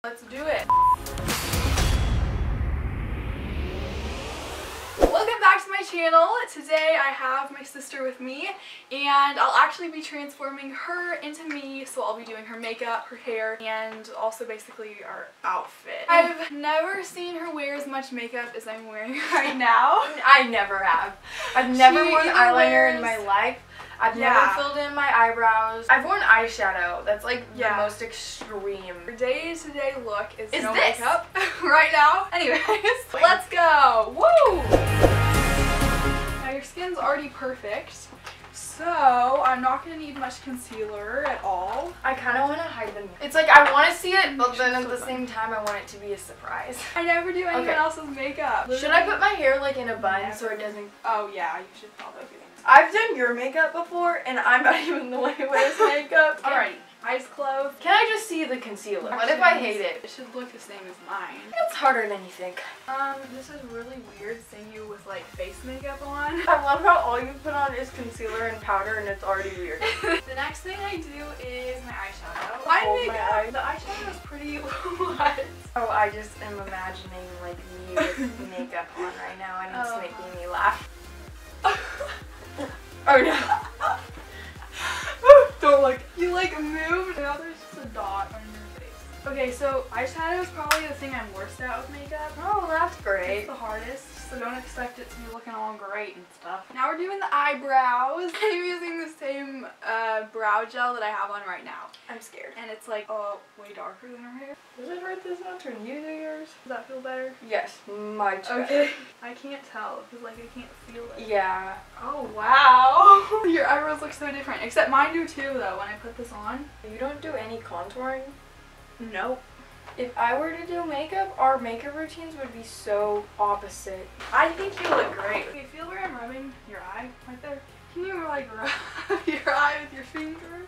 Let's do it. Welcome back to my channel. Today I have my sister with me and I'll actually be transforming her into me, so I'll be doing her makeup, her hair, and also basically our outfit. I've never seen her wear as much makeup as I'm wearing right now. I never have. I've never worn eyeliner in my life. I've never filled in my eyebrows. I've worn eyeshadow. That's like the most extreme. Her day-to-day look is no makeup right now. Anyways, let's go. Woo! Now your skin's already perfect, so I'm not going to need much concealer at all. I kind of want to hide them. It's like I want to see it, but then at the same time I want it to be a surprise. I never do anyone else's makeup. Should I put my hair like in a bun so it doesn't... Oh yeah, you should probably do that. I've done your makeup before and I'm not even the one who wears makeup. Alright, eyes closed. Can I just see the concealer? What if I hate it? It should look the same as mine. It's harder than you think. This is really weird seeing you with like face makeup on. I love how all you put on is concealer and powder and it's already weird. The next thing I do is my eyeshadow. The eyeshadow is pretty what? Oh, I just am imagining like me with makeup on right now and it's making me laugh. Oh no. Don't look. You like moved. Now there's just a dot on your face. Okay, so eyeshadow is probably the thing I'm worst at with makeup. Oh, that's great. It's the hardest, so don't expect it to be looking all great and stuff. Now we're doing the eyebrows. I'm using the same brow gel that I have on right now. I'm scared. And it's like, way darker than her hair. Does it hurt this much when you do yours? Does that feel better? Yes, much better. Okay. I can't tell because like I can't feel it. Yeah. Oh wow. Your eyebrows look so different. Except mine do too though when I put this on. You don't do any contouring? Nope. If I were to do makeup, our makeup routines would be so opposite. I think you look great. Okay, feel where I'm rubbing your eye right there? Can you like rub your eye with your finger?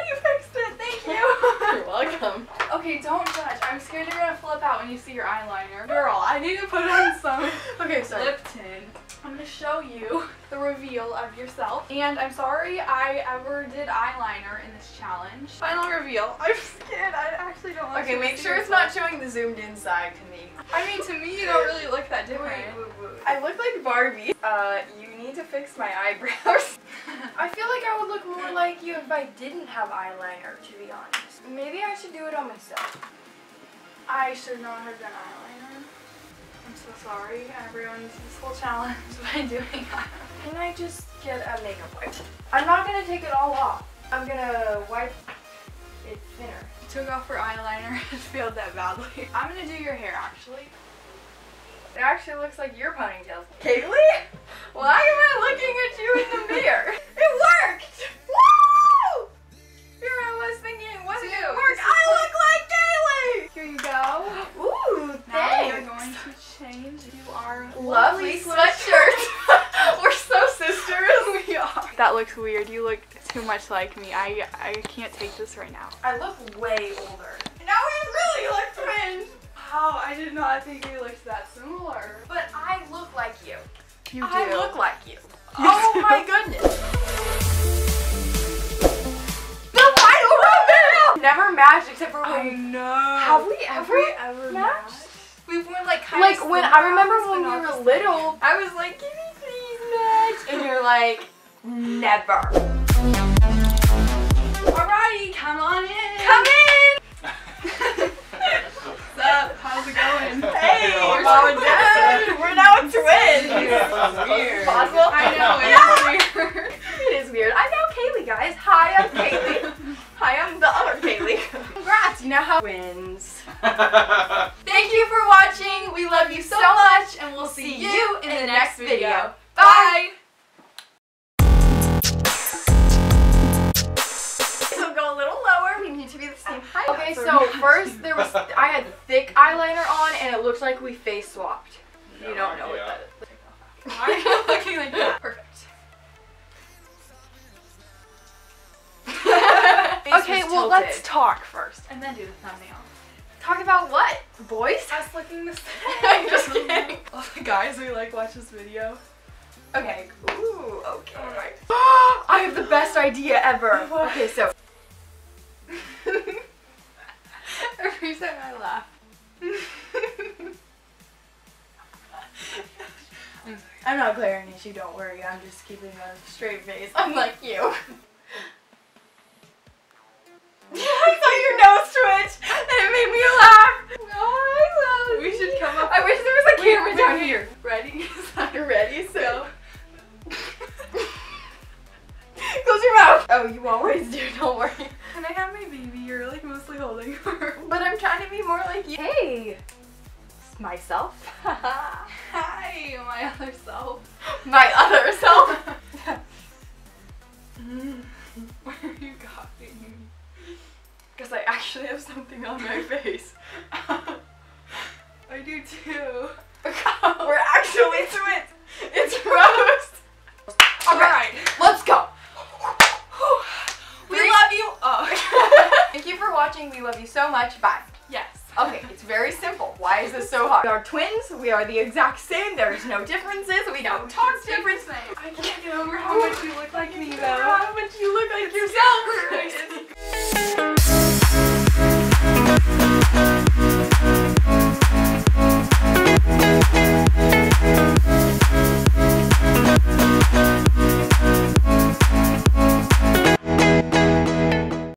You fixed it! Thank you! You're welcome. Okay, don't judge. I'm scared you're gonna flip out when you see your eyeliner. Girl, I need to put on some lip tint. I'm gonna show you the reveal of yourself. And I'm sorry I ever did eyeliner in this challenge. Final reveal. I'm scared. I actually don't want to. Okay, make sure it's not showing the zoomed in side to me. I mean, to me, you don't really look that different. Wait. I look like Barbie. You need to fix my eyebrows. I feel like I would look more like you if I didn't have eyeliner, to be honest. Maybe I should do it on myself. I should not have done eyeliner. I'm so sorry. I ruined this whole challenge by doing eyeliner. Can I just get a makeup wipe? I'm not gonna take it all off. I'm gonna wipe it thinner. You took off her eyeliner. It failed that badly. I'm gonna do your hair actually. It actually looks like your ponytails. Kaylee? Why am I looking at you in the mirror? It worked! Woo! Here I was thinking it wasn't gonna work. I look like Kaylee! Here you go. Ooh, thanks. Now you're going to change. You are lovely sweatshirt. We're so sisters. We are. That looks weird. You look too much like me. I can't take this right now. I look way older. Now we really look twins. Wow, I did not think we looked that similar. But I look like you. You do. I look like you. Oh my goodness. The final reveal! Never matched except for when... I know. Have we ever matched? We've worn like kind of when I remember when we were little, I was like, can we please match? And you're like, never. Alrighty, come on in. Come in! What's up? How's it going? Hey, we're mom and dad. We're now twins. That's weird. Possible? I know, it's weird. It is weird. I know Kaylee, guys. Hi, I'm Kaylee. Hi, I'm the other Kaylee. Congrats, you now have twins. Thank you for watching. We love you so much, and we'll see you in the next video. Bye. So go a little lower. We need to be the same height. Okay, so first I had thick eyeliner on, and it looks like we face swapped. You don't know what that is. Why are you looking like that? Perfect. Okay, well let's talk first and then do the thumbnail. Talk about what? Boys? Us looking the same. I'm just kidding. All the guys we like watch this video. Okay. Ooh, okay. Alright. I have the best idea ever. Okay, so. I'm Every time I laugh. I'm not glaring at you, don't worry. I'm just keeping a straight face. Unlike you. I saw your nose twitch and it made me laugh. Oh, We should come up. I wish there was a camera down wait. here. Ready? You're ready? So. Close your mouth. Oh, you always do. Don't worry. Can I have my baby? You're like mostly holding her. But I'm trying to be more like you. Hey. It's myself. Hi, my other self. My other self. Where are you copying? Because I actually have something on my face. I do too. We're actually twins. It's roast. Alright, Let's go. we love you. Thank you for watching. We love you so much. Bye. Yes. Okay, it's very simple. Why is this so hard? We are twins. We are the exact same. There's no differences. We don't talk different. I can't get over how much you look like me though. How much you look like yourself.